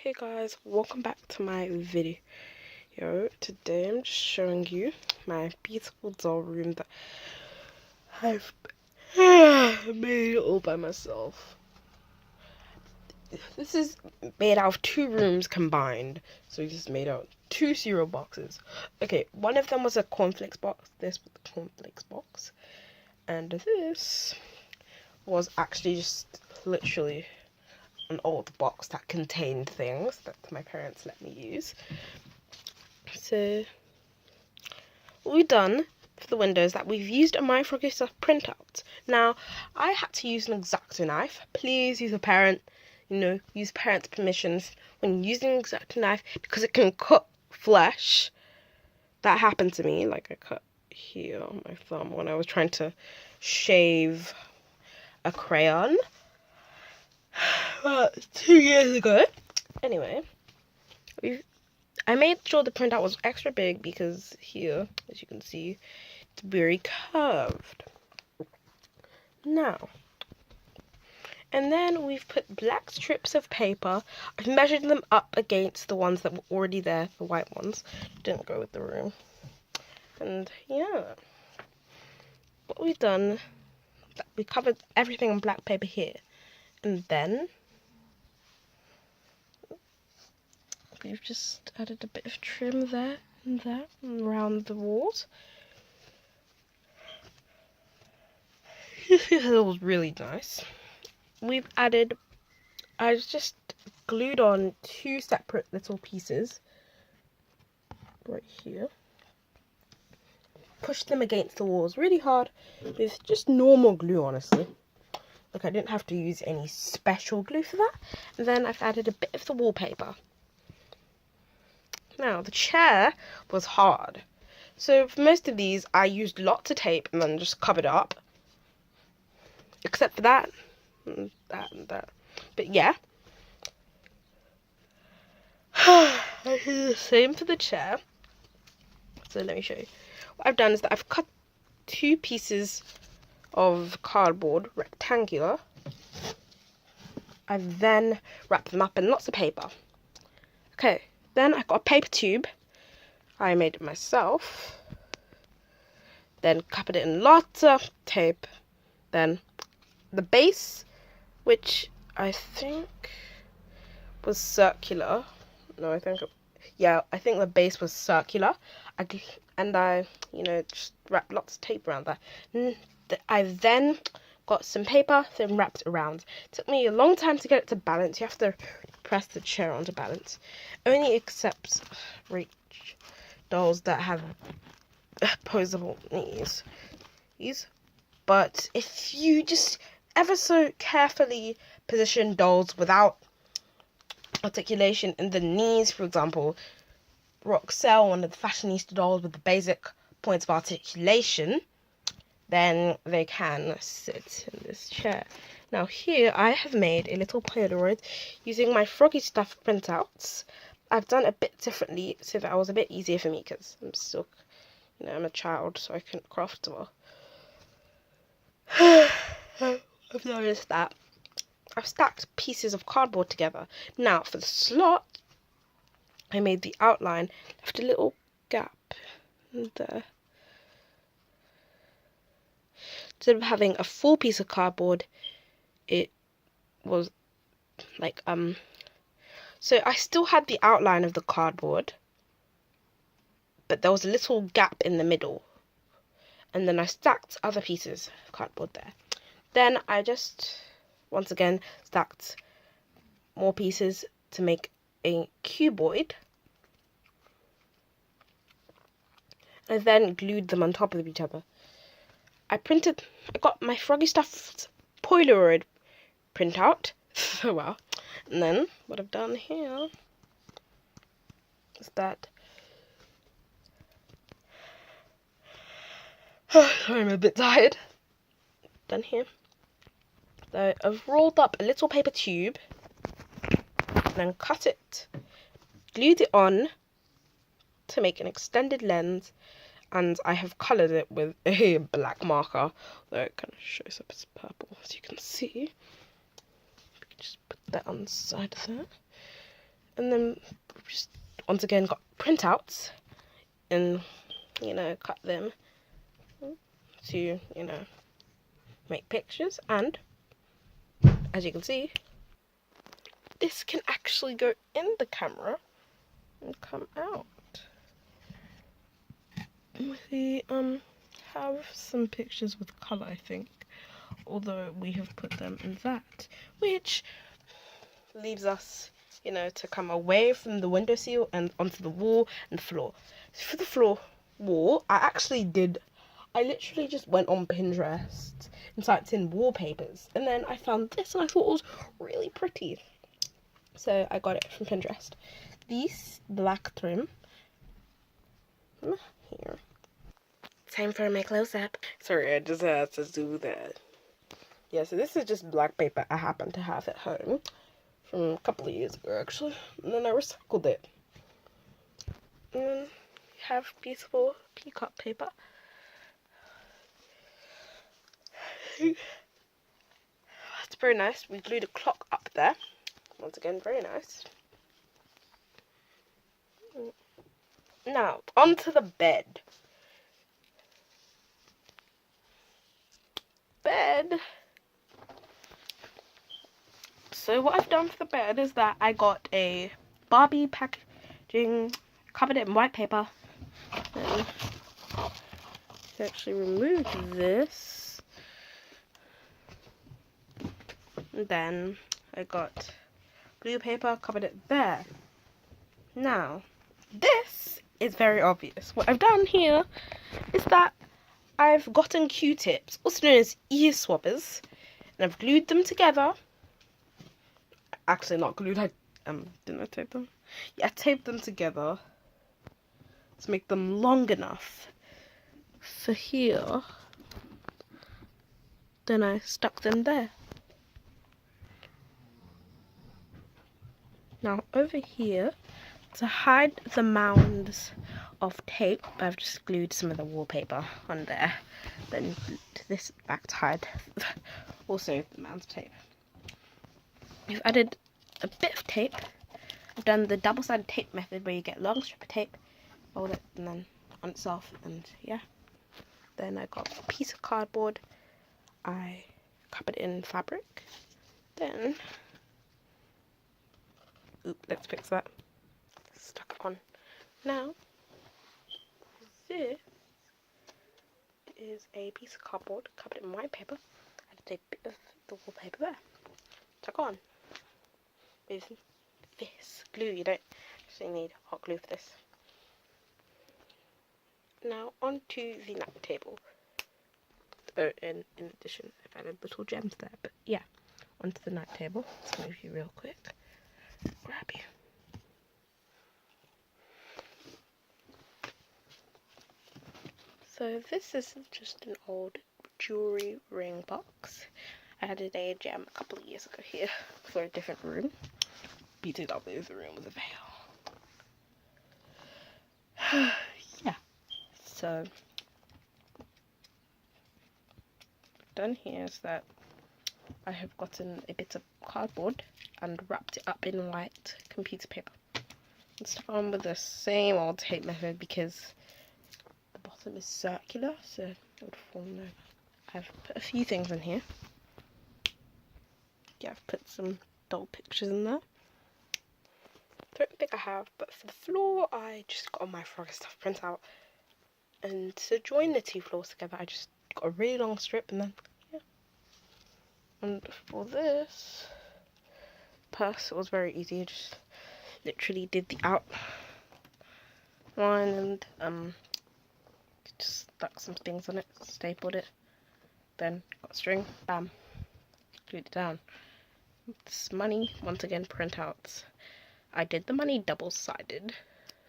Hey guys, welcome back to my video. Today I'm just showing you my beautiful doll room that I've made all by myself. This is made out of two rooms combined, so this is made out of two cereal boxes. Okay, one of them was a cornflakes box, this was the cornflakes box, and this was actually just literally an old box that contained things that my parents let me use. So what we've done for the windows that we've used a My Froggy Stuff printout. Now I had to use an X-Acto knife. Please use a parent, use parents' permissions when using an X-Acto knife because it can cut flesh. That happened to me, like I cut here on my thumb when I was trying to shave a crayon 2 years ago. Anyway, I made sure the printout was extra big because here, as you can see, it's very curved. Now, and then we've put black strips of paper. I've measured them up against the ones that were already there, the white ones. Didn't go with the room. And yeah, what we've done, we covered everything in black paper here. And then we've just added a bit of trim there and there around the walls. It was really nice. I just glued on two separate little pieces right here. Pushed them against the walls really hard with just normal glue, honestly. Look, I didn't have to use any special glue for that. And then I've added a bit of the wallpaper. Now, the chair was hard. So for most of these, I used lots of tape and then just covered it up. Except for that, and that, and that. But yeah. I do the same for the chair. So let me show you. What I've done is that I've cut two pieces of cardboard, rectangular. I've then wrapped them up in lots of paper. Okay, then I've got a paper tube. I made it myself. Then covered it in lots of tape. Then the base, which I think was circular. No, I think the base was circular. I just wrapped lots of tape around that. I then got some paper, then wrapped it around. It took me a long time to get it to balance. You have to press the chair onto balance. Only accepts reach dolls that have opposable knees. But if you just ever so carefully position dolls without articulation in the knees, for example, Roxelle, one of the fashionista dolls with the basic points of articulation, then they can sit in this chair. Now here I have made a little Polaroid using my Froggy Stuff printouts. I've done a bit differently so that it was a bit easier for me because I'm still, I'm a child, so I couldn't craft well. I've noticed that I've stacked pieces of cardboard together. Now for the slot, I made the outline, left a little gap there. Instead of having a full piece of cardboard, it was like, so I still had the outline of the cardboard, but there was a little gap in the middle. And then I stacked other pieces of cardboard there. Then I just, once again, stacked more pieces to make a cuboid. I then glued them on top of each other. I got my Froggy Stuff Polaroid printout. Oh wow. And then what I've done here is that sorry, I'm a bit tired. Done here. So I've rolled up a little paper tube, then cut it, glued it on to make an extended lens, and I have coloured it with a black marker, though it kind of shows up as purple, as you can see. Just put that on the side of that. And then just once again got printouts and, you know, cut them to, you know, make pictures. And as you can see, this can actually go in the camera and come out. We have some pictures with colour, I think, although we have put them in that, which leaves us, you know, to come away from the windowsill and onto the wall and floor. So for the wall, I literally just went on Pinterest and typed in wallpapers, and then I found this and I thought it was really pretty. So I got it from Pinterest. These black trim here. Time for my close-up. Sorry, I just had to do that. Yeah, so this is just black paper I happen to have at home from a couple of years ago, actually. And then I recycled it. And then you have beautiful peacock paper. It's very nice. We glued a clock up there. Once again, very nice. Now, onto the bed. So what I've done for the bed is that I got a Barbie packaging, covered it in white paper, and to actually remove this, and then I got blue paper, covered it there. Now, this is very obvious. What I've done here is that I've gotten Q-tips, also known as ear swabbers, and I've glued them together. Actually, not glued. Didn't I tape them? Yeah, I taped them together to make them long enough for here. Then I stuck them there. Now over here, to hide the mounds of tape, I've just glued some of the wallpaper on there. Then this back to hide also the mounds of tape. I've added a bit of tape. I've done the double-sided tape method where you get a long strip of tape, fold it, and then on itself, and yeah. Then I got a piece of cardboard. I covered it in fabric. Then, let's fix that. Stuck it on. Now, this is a piece of cardboard covered in white paper. I did a bit of the wallpaper there. Stuck on with this glue. You don't actually need hot glue for this. Now onto the night table. Oh, in addition, I've added little gems there, but yeah, onto the night table. Let's move you real quick. Grab you. So this is just an old jewelry ring box. I added a gem a couple of years ago here for a different room. BTW, the room was a veil. Yeah. So done here is that I have gotten a bit of cardboard and wrapped it up in white computer paper and stuck on with the same old tape method because the bottom is circular, so it would fall over. I've put a few things in here. Yeah, I've put some doll pictures in there. Don't think I have, but for the floor I just got all my Frogger stuff printout, and to join the two floors together I just got a really long strip, and then yeah. And for this purse it was very easy. I just literally did the outline and just stuck some things on it, stapled it, then got string, bam, glued it down. This money, once again, printouts. I did the money double-sided,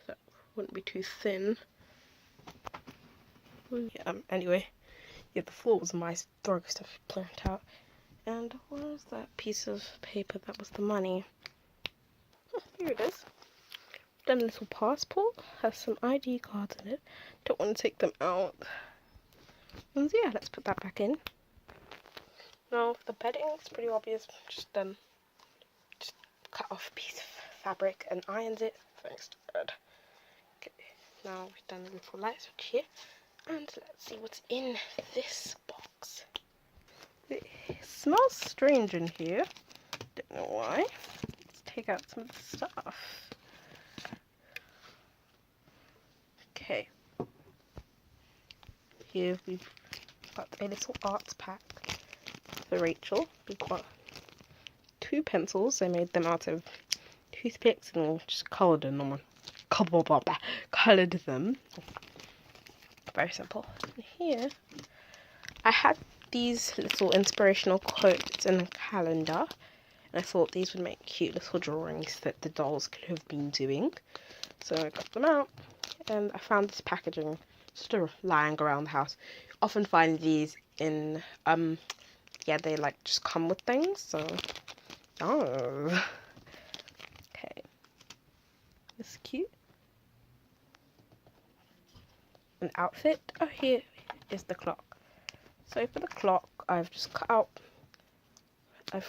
so it wouldn't be too thin. Yeah, anyway, yeah, the floor was my Frogger stuff print out. And where's that piece of paper that was the money? Oh, here it is. Done a little passport, has some ID cards in it. Don't want to take them out. And yeah, let's put that back in. Now for the bedding, it's pretty obvious. Just cut off a piece of fabric and ironed it. Thanks to God. Okay, now we've done a little light switch here, and let's see what's in this box. It smells strange in here. Don't know why. Let's take out some of the stuff. Okay. Here we've got a little art pack for Rachel. We've got 2 pencils. I made them out of toothpicks and just coloured them. Coloured them. Very simple. And here I had these little inspirational quotes in a calendar, and I thought these would make cute little drawings that the dolls could have been doing. So I got them out, and I found this packaging just lying around the house. Often find these in yeah, they like just come with things, so oh. Okay. This is cute. An outfit. Oh, here is the clock. So for the clock, I've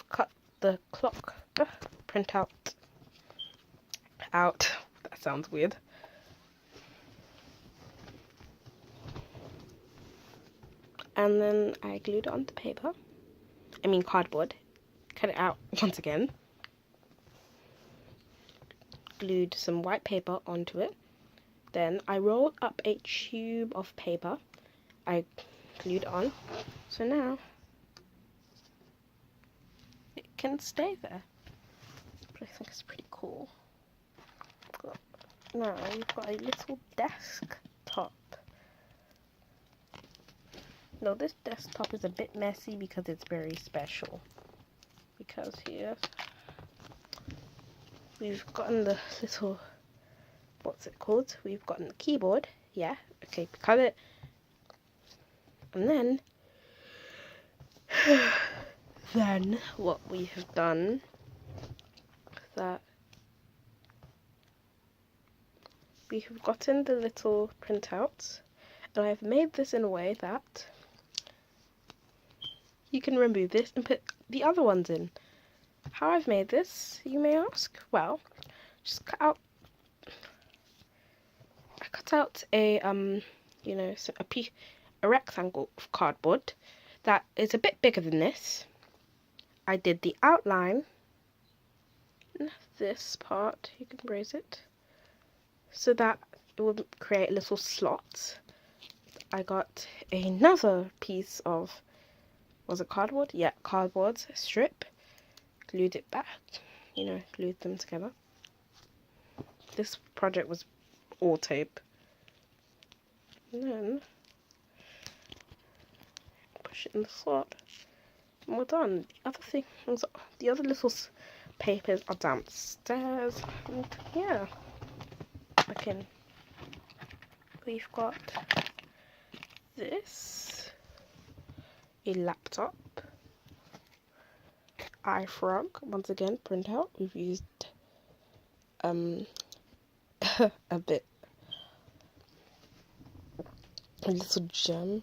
cut the clock printout out. That sounds weird. And then I glued it onto paper. I mean cardboard. Cut it out once again. Glued some white paper onto it. Then I rolled up a tube of paper. I glued it on. So now it can stay there. But I think it's pretty cool. Now you've got a little desktop. No, this desktop is a bit messy because it's very special. Because here we've gotten the little, what's it called? We've gotten the keyboard. Yeah, okay, cut it. And then what we have done is that we have gotten the little printouts, and I've made this in a way that you can remove this and put the other ones in. How I've made this, you may ask? Well, just I cut out a you know, a rectangle of cardboard that is a bit bigger than this. I did the outline, this part, you can raise it, so that it would create little slots. I got another piece of, was it cardboard? Yeah, cardboard strip, glued it back, you know, glued them together. This project was all tape. And then push it in the slot, and we're done. The other things, the other little papers are downstairs, and yeah, again, we've got this, a laptop, iFrog, once again, printout. We've used a little gem,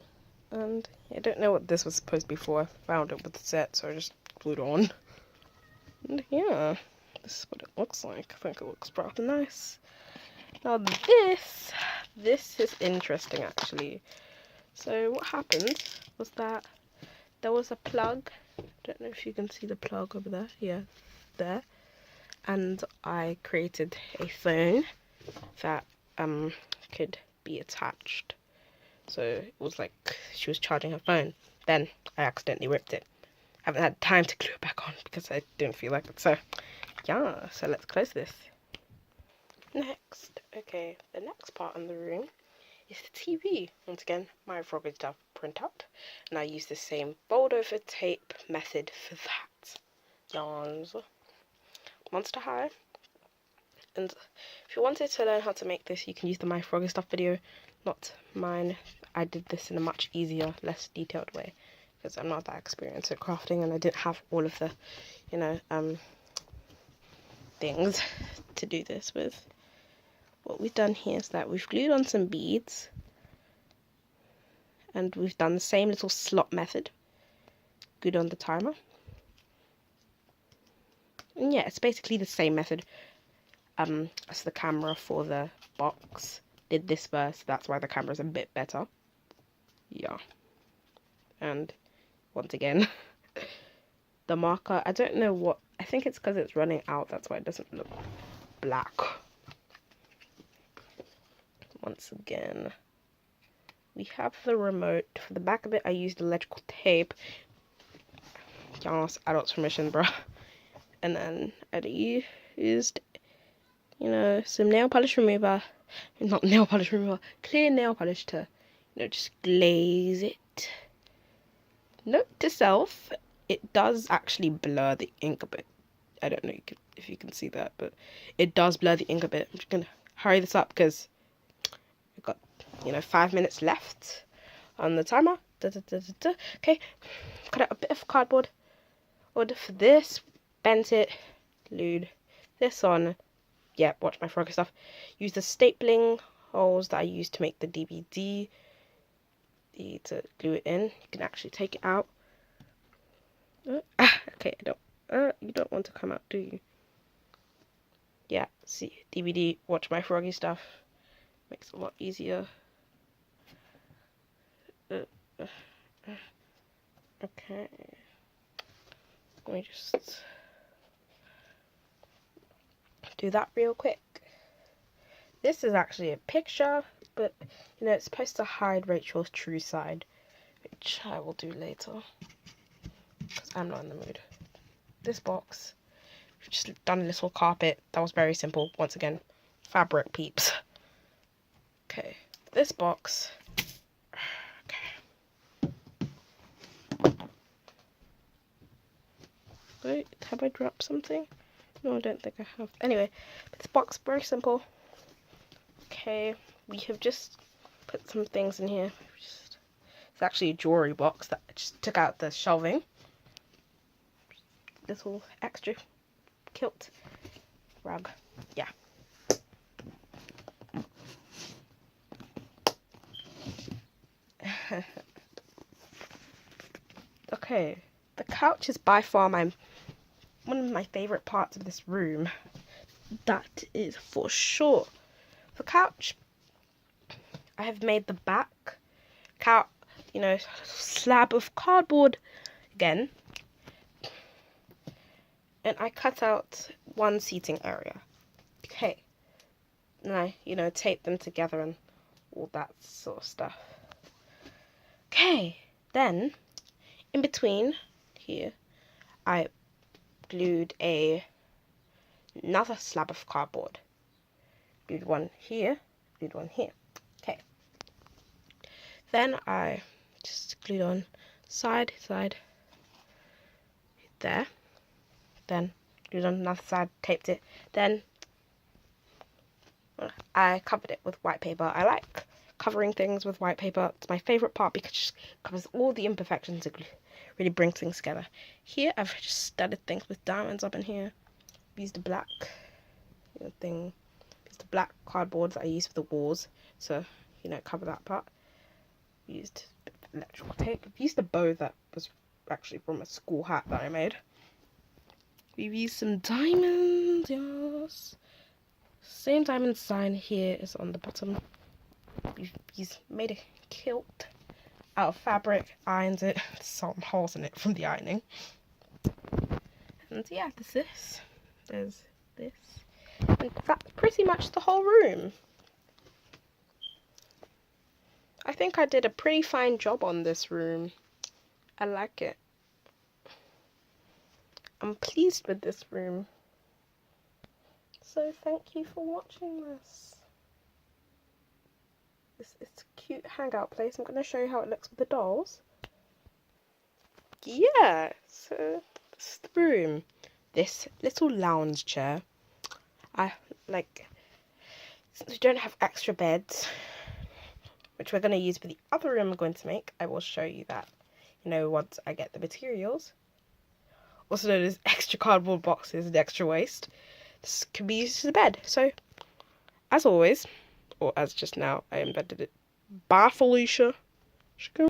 and I don't know what this was supposed to be for. I found it with the set, so I just glued it on. And yeah, this is what it looks like. I think it looks rather nice. Now this is interesting actually. So what happened was that there was a plug. I don't know if you can see the plug over there. Yeah, there. And I created a phone that could be attached. So it was like she was charging her phone. Then I accidentally ripped it. I haven't had time to glue it back on because I didn't feel like it. So yeah, so let's close this. Next, okay, the next part in the room is the TV. Once again, my Froggy Stuff printout. And I use the same fold over tape method for that. Yarns. Monster High. And if you wanted to learn how to make this, you can use the My Froggy Stuff video, not mine. I did this in a much easier, less detailed way because I'm not that experienced at crafting, and I didn't have all of the, you know, things to do this with. What we've done here is that we've glued on some beads, and we've done the same little slot method. Glued on the timer. And yeah, it's basically the same method. as the camera for the box. Did this first, that's why the camera's a bit better. Yeah. And once again, the marker, I don't know what, I think it's because it's running out, that's why it doesn't look black. Once again, we have the remote. For the back of it, I used electrical tape. Yes, adult's permission, bruh. And then I used, you know, some nail polish remover. Not nail polish remover, clear nail polish to, you know, just glaze it. Note to self, it does actually blur the ink a bit. I don't know if you can see that, but it does blur the ink a bit. I'm just gonna hurry this up because we've got, you know, 5 minutes left on the timer. Okay, cut out a bit of cardboard. Order for this, bent it, glued this on. Yeah, watch my froggy stuff. Use the stapling holes that I used to make the DVD to glue it in. You can actually take it out. Okay, you don't want to come out, do you? Yeah, see, DVD, watch my froggy stuff. Makes it a lot easier. Okay. Let me just do that real quick. This is actually a picture, but you know, it's supposed to hide Rachel's true side, which I will do later because I'm not in the mood. This box, we've just done a little carpet. That was very simple. Once again, fabric peeps. Okay, this box. Okay. Wait, have I dropped something? No, I don't think I have. Anyway, this box, very simple. Okay, we have just put some things in here. It's actually a jewelry box that I just took out the shelving. Little extra kilt rug. Yeah. Okay, the couch is by far one of my favorite parts of this room. That is for sure. The couch, I have made the back you know, slab of cardboard again, and I cut out one seating area. Okay, and I, you know, tape them together and all that sort of stuff. Okay, then in between here, I glued another slab of cardboard. Glued one here, glued one here. Okay. Then I just glued on side, there. Then glued on another side, taped it. Then I covered it with white paper. I like covering things with white paper. It's my favourite part because it just covers all the imperfections. It really brings things together. Here I've just studded things with diamonds up in here. Used the black thing. Used the black cardboard that I used for the walls to, you know, cover that part. Used electrical tape. I've used a bow that was actually from a school hat that I made. We've used some diamonds, yes. Same diamond sign here is on the bottom. We've made a kilt out of fabric, ironed it, some holes in it from the ironing. And yeah, there's this. And that's pretty much the whole room. I think I did a pretty fine job on this room. I like it. I'm pleased with this room. So thank you for watching this. It's a cute hangout place. I'm going to show you how it looks with the dolls. Yeah, so this is the room. This little lounge chair. I like, since we don't have extra beds, which we're going to use for the other room we're going to make, I will show you that, you know, once I get the materials. Also known as extra cardboard boxes and extra waste. This can be used as a bed. So, as always, or as just now, I invented it. Bye, Felicia.